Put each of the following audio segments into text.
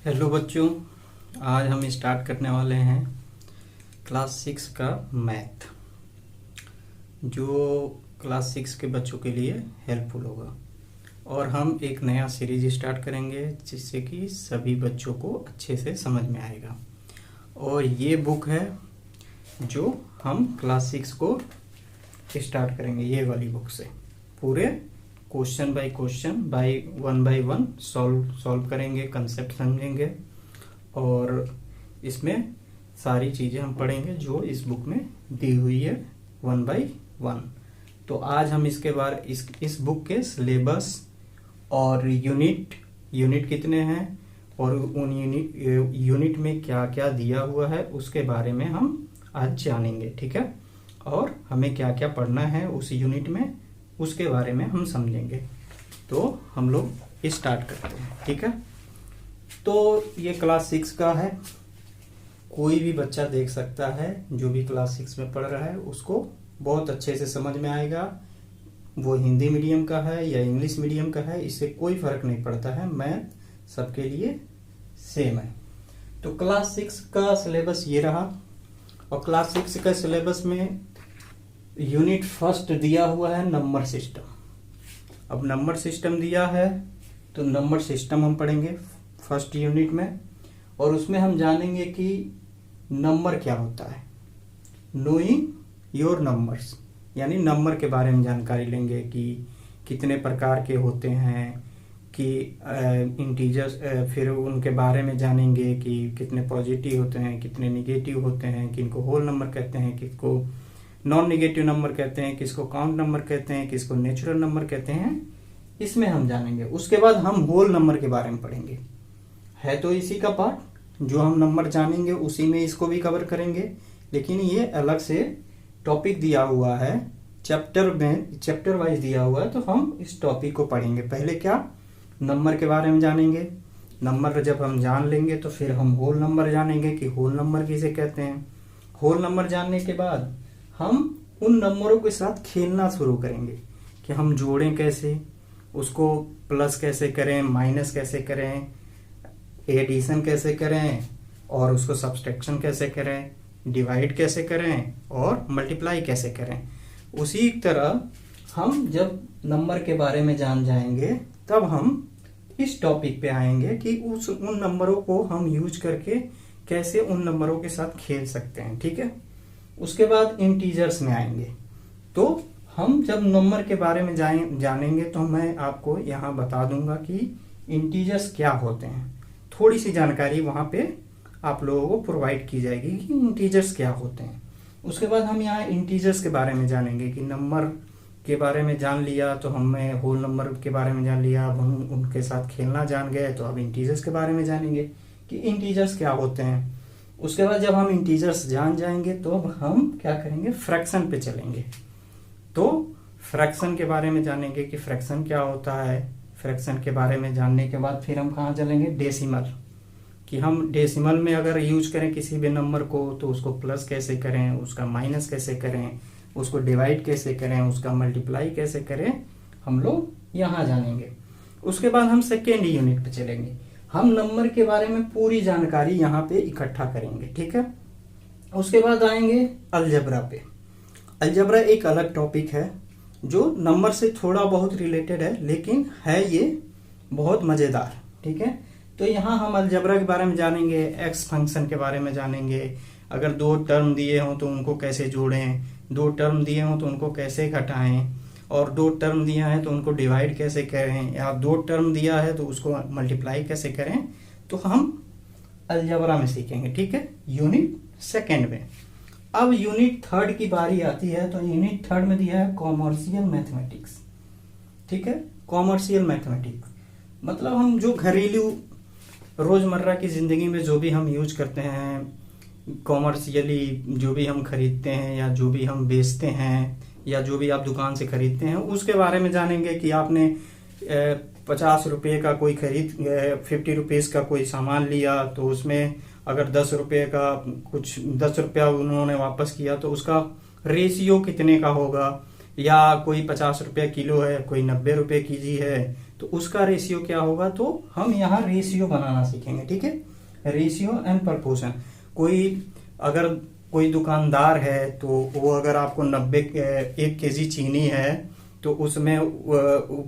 Hello बच्चों, आज हम स्टार्ट करने वाले हैं क्लास 6 का मैथ, जो क्लास 6 के बच्चों के लिए हेल्पफुल होगा। और हम एक नया सीरीज स्टार्ट करेंगे जिससे कि सभी बच्चों को अच्छे से समझ में आएगा। और ये बुक है जो हम क्लास 6 को स्टार्ट करेंगे, ये वाली बुक से पूरे क्वेश्चन बाय वन सॉल्व करेंगे, कंसेप्ट समझेंगे और इसमें सारी चीज़ें हम पढ़ेंगे जो इस बुक में दी हुई है 1 बाय 1। तो आज हम इसके बारे इस बुक के सिलेबस और यूनिट कितने हैं और उन यूनिट में क्या क्या दिया हुआ है उसके बारे में हम आज जानेंगे, ठीक है। और हमें क्या क्या पढ़ना है उस यूनिट में उसके बारे में हम समझेंगे। तो हम लोग स्टार्ट करते हैं, ठीक है। तो ये क्लास 6 का है, कोई भी बच्चा देख सकता है जो भी क्लास 6 में पढ़ रहा है उसको बहुत अच्छे से समझ में आएगा। वो हिंदी मीडियम का है या इंग्लिश मीडियम का है, इससे कोई फर्क नहीं पड़ता है, मैथ सबके लिए सेम है। तो क्लास 6 का सिलेबस ये रहा। और क्लास 6 का सिलेबस में यूनिट फर्स्ट दिया हुआ है नंबर सिस्टम। अब नंबर सिस्टम दिया है तो नंबर सिस्टम हम पढ़ेंगे फर्स्ट यूनिट में, और उसमें हम जानेंगे कि नंबर क्या होता है, नोइंग योर नंबर्स, यानी नंबर के बारे में जानकारी लेंगे कि कितने प्रकार के होते हैं, कि इंटीजर्स, फिर उनके बारे में जानेंगे कि कितने पॉजिटिव होते हैं, कितने निगेटिव होते हैं, किनको होल नंबर कहते हैं, किसको नॉन निगेटिव नंबर कहते हैं, किसको काउंट नंबर कहते हैं, किसको नेचुरल नंबर कहते हैं, इसमें हम जानेंगे। उसके बाद हम होल नंबर के बारे में पढ़ेंगे, है तो इसी का पार्ट, जो हम नंबर जानेंगे उसी में इसको भी कवर करेंगे, लेकिन ये अलग से टॉपिक दिया हुआ है, चैप्टर वाइज दिया हुआ है, तो हम इस टॉपिक को पढ़ेंगे। पहले क्या, नंबर के बारे में जानेंगे। नंबर जब हम जान लेंगे तो फिर हम होल नंबर जानेंगे कि होल नंबर किसे कहते हैं। होल नंबर जानने के बाद हम उन नंबरों के साथ खेलना शुरू करेंगे कि हम जोड़ें कैसे, उसको प्लस कैसे करें, माइनस कैसे करें, एडिशन कैसे करें, और उसको सब्सट्रैक्शन कैसे करें, डिवाइड कैसे करें और मल्टीप्लाई कैसे करें। उसी तरह हम जब नंबर के बारे में जान जाएंगे तब हम इस टॉपिक पे आएंगे कि उन नंबरों को हम यूज करके कैसे उन नंबरों के साथ खेल सकते हैं, ठीक है। उसके बाद इंटीजर्स में आएंगे। तो हम जब नंबर के बारे में जानेंगे तो मैं आपको यहाँ बता दूंगा कि इंटीजर्स क्या होते हैं, थोड़ी सी जानकारी वहाँ पे आप लोगों को प्रोवाइड की जाएगी कि इंटीजर्स क्या होते हैं। उसके बाद हम यहाँ इंटीजर्स के बारे में जानेंगे कि नंबर के बारे में जान लिया तो हमें होल नंबर के बारे में जान लिया, अब हम उनके साथ खेलना जान गए तो अब इंटीजर्स के बारे में जानेंगे कि इंटीजर्स क्या होते हैं। उसके बाद जब हम इंटीजर्स जान जाएंगे तो हम क्या करेंगे, फ्रैक्शन पे चलेंगे। तो फ्रैक्शन के बारे में जानेंगे कि फ्रैक्शन क्या होता है। फ्रैक्शन के बारे में जानने के बाद फिर हम कहाँ चलेंगे, डेसिमल, कि हम डेसिमल में अगर यूज करें किसी भी नंबर को तो उसको प्लस कैसे करें, उसका माइनस कैसे करें, उसको डिवाइड कैसे करें, उसका मल्टीप्लाई कैसे करें, हम लोग यहाँ जानेंगे। उसके बाद हम सेकेंड यूनिट पे चलेंगे, हम नंबर के बारे में पूरी जानकारी यहाँ पे इकट्ठा करेंगे, ठीक है। उसके बाद आएंगे अलजेब्रा पे। अलजेब्रा एक अलग टॉपिक है जो नंबर से थोड़ा बहुत रिलेटेड है, लेकिन है ये बहुत मज़ेदार, ठीक है। तो यहाँ हम अलजेब्रा के बारे में जानेंगे, एक्स फंक्शन के बारे में जानेंगे, अगर दो टर्म दिए हों तो उनको कैसे जोड़ें, दो टर्म दिए हों तो उनको कैसे घटाएं, और दो टर्म दिया है तो उनको डिवाइड कैसे करें, या दो टर्म दिया है तो उसको मल्टीप्लाई कैसे करें, तो हम अलजेब्रा में सीखेंगे, ठीक है, यूनिट सेकेंड में। अब यूनिट थर्ड की बारी आती है, तो यूनिट थर्ड में दिया है कॉमर्शियल मैथमेटिक्स, ठीक है। कॉमर्शियल मैथमेटिक्स मतलब हम जो घरेलू रोजमर्रा की जिंदगी में जो भी हम यूज करते हैं, कॉमर्शियली जो भी हम खरीदते हैं या जो भी हम बेचते हैं या जो भी आप दुकान से खरीदते हैं, उसके बारे में जानेंगे कि आपने 50 रुपये का कोई 50 रुपीज़ का कोई सामान लिया तो उसमें अगर 10 रुपये का कुछ 10 रुपया उन्होंने वापस किया तो उसका रेशियो कितने का होगा, या कोई 50 रुपये किलो है, कोई 90 रुपये केजी है, तो उसका रेशियो क्या होगा, तो हम यहाँ रेशियो बनाना सीखेंगे, ठीक है। Ratio and proportion. अगर कोई दुकानदार है तो वो अगर आपको 1 केजी चीनी है तो उसमें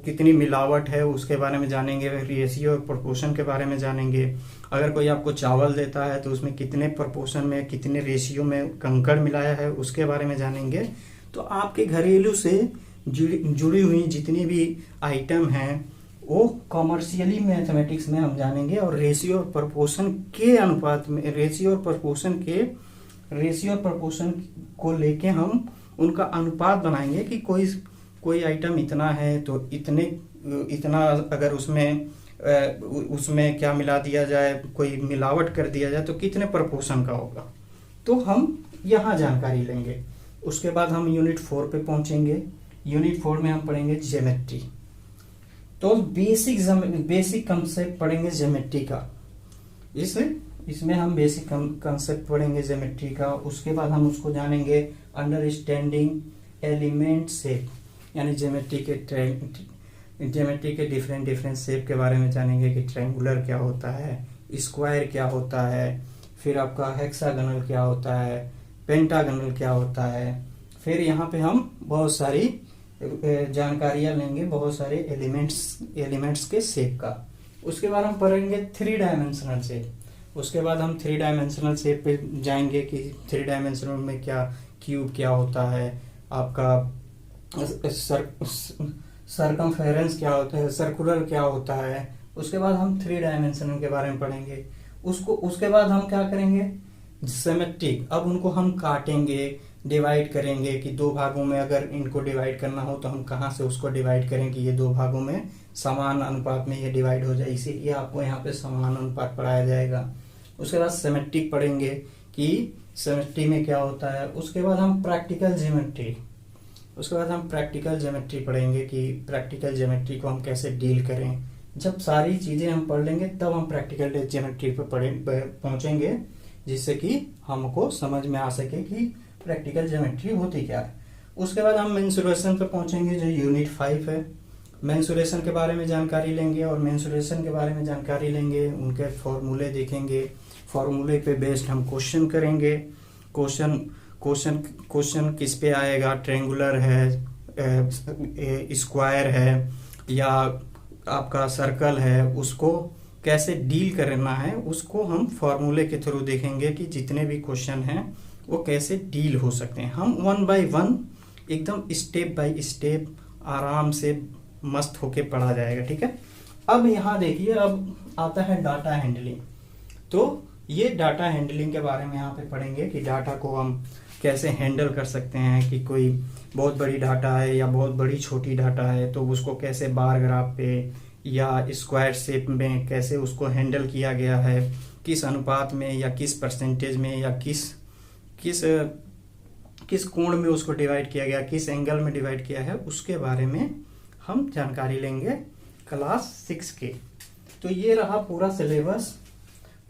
कितनी मिलावट है उसके बारे में जानेंगे, रेशियो और प्रपोर्शन के बारे में जानेंगे। अगर कोई आपको चावल देता है तो उसमें कितने प्रपोर्शन में, कितने रेशियो में कंकड़ मिलाया है उसके बारे में जानेंगे। तो आपके घरेलू से जुड़ी हुई जितनी भी आइटम हैं वो कॉमर्शियली मैथमेटिक्स में हम जानेंगे, और रेशियो और प्रपोर्शन के अनुपात में, रेशियो और प्रपोर्शन को लेके हम उनका अनुपात बनाएंगे कि कोई आइटम इतना है तो इतना अगर उसमें क्या मिला दिया जाए, कोई मिलावट कर दिया जाए तो कितने प्रपोर्शन का होगा। तो हम यहाँ जानकारी लेंगे। उसके बाद हम यूनिट 4 पे पहुंचेंगे। यूनिट 4 में हम पढ़ेंगे ज्योमेट्री। तो बेसिक कंसेप्ट पढ़ेंगे ज्योमेट्री का। इसमें हम बेसिक कंसेप्ट पढ़ेंगे ज्योमेट्री का। उसके बाद हम उसको जानेंगे अंडरस्टैंडिंग एलिमेंट शेप, यानी ज्योमेट्री के डिफरेंट शेप के बारे में जानेंगे कि ट्रायंगुलर क्या होता है, स्क्वायर क्या होता है, फिर आपका हेक्सागोनल क्या होता है, पेंटागोनल क्या होता है। फिर यहाँ पे हम बहुत सारी जानकारियां लेंगे बहुत सारे एलिमेंट्स के शेप का। उसके बाद हम पढ़ेंगे 3 डायमेंशनल शेप। उसके बाद हम 3 डायमेंशनल शेप पे जाएंगे कि 3 डायमेंशनल में क्या क्यूब क्या होता है, आपका सरकमफेरेंस क्या होता है, सर्कुलर क्या होता है। उसके बाद हम 3 डायमेंशनल के बारे में पढ़ेंगे। उसके बाद हम क्या करेंगे, सिमेट्रिक। अब उनको हम काटेंगे, डिवाइड करेंगे कि 2 भागों में अगर इनको डिवाइड करना हो तो हम कहाँ से उसको डिवाइड करें कि ये 2 भागों में समान अनुपात में ये डिवाइड हो जाए, इसीलिए आपको यहाँ पे समान अनुपात पढ़ाया जाएगा। उसके बाद सिमेट्रिक पढ़ेंगे कि सिमेट्री में क्या होता है। उसके बाद हम प्रैक्टिकल ज्योमेट्री पढ़ेंगे कि प्रैक्टिकल ज्योमेट्री को हम कैसे डील करें। जब सारी चीजें हम पढ़ लेंगे तब हम प्रैक्टिकल ज्योमेट्री पर पहुंचेंगे, जिससे कि हमको समझ में आ सके कि प्रैक्टिकल ज्योमेट्री होती क्या है। उसके बाद हम मेंसुरेशन पर पहुंचेंगे जो यूनिट 5 है। मेंसुरेशन के बारे में जानकारी लेंगे, और मेंसुरेशन के बारे में जानकारी लेंगे, उनके फॉर्मूले देखेंगे, फॉर्मूले पे बेस्ड हम क्वेश्चन करेंगे। क्वेश्चन किस पे आएगा, ट्रायंगुलर है, स्क्वायर है या आपका सर्कल है, उसको कैसे डील करना है उसको हम फॉर्मूले के थ्रू देखेंगे कि जितने भी क्वेश्चन हैं वो कैसे डील हो सकते हैं। हम 1 बाय 1 एकदम स्टेप बाय स्टेप आराम से मस्त होके पढ़ा जाएगा, ठीक है। अब यहाँ देखिए, अब आता है डाटा हैंडलिंग। तो ये डाटा हैंडलिंग के बारे में यहाँ पे पढ़ेंगे कि डाटा को हम कैसे हैंडल कर सकते हैं, कि कोई बहुत बड़ी डाटा है या बहुत बड़ी छोटी डाटा है तो उसको कैसे बार ग्राफ पे या स्क्वायर शेप में कैसे उसको हैंडल किया गया है, किस अनुपात में या किस परसेंटेज में या किस कोण में उसको डिवाइड किया गया, किस एंगल में डिवाइड किया है, उसके बारे में हम जानकारी लेंगे क्लास 6 के। तो ये रहा पूरा सिलेबस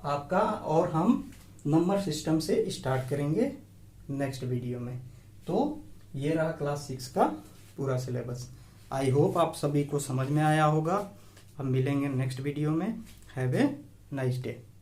आपका, और हम नंबर सिस्टम से स्टार्ट करेंगे नेक्स्ट वीडियो में। तो ये रहा क्लास 6 का पूरा सिलेबस। आई होप आप सभी को समझ में आया होगा। हम मिलेंगे नेक्स्ट वीडियो में। Have a nice day.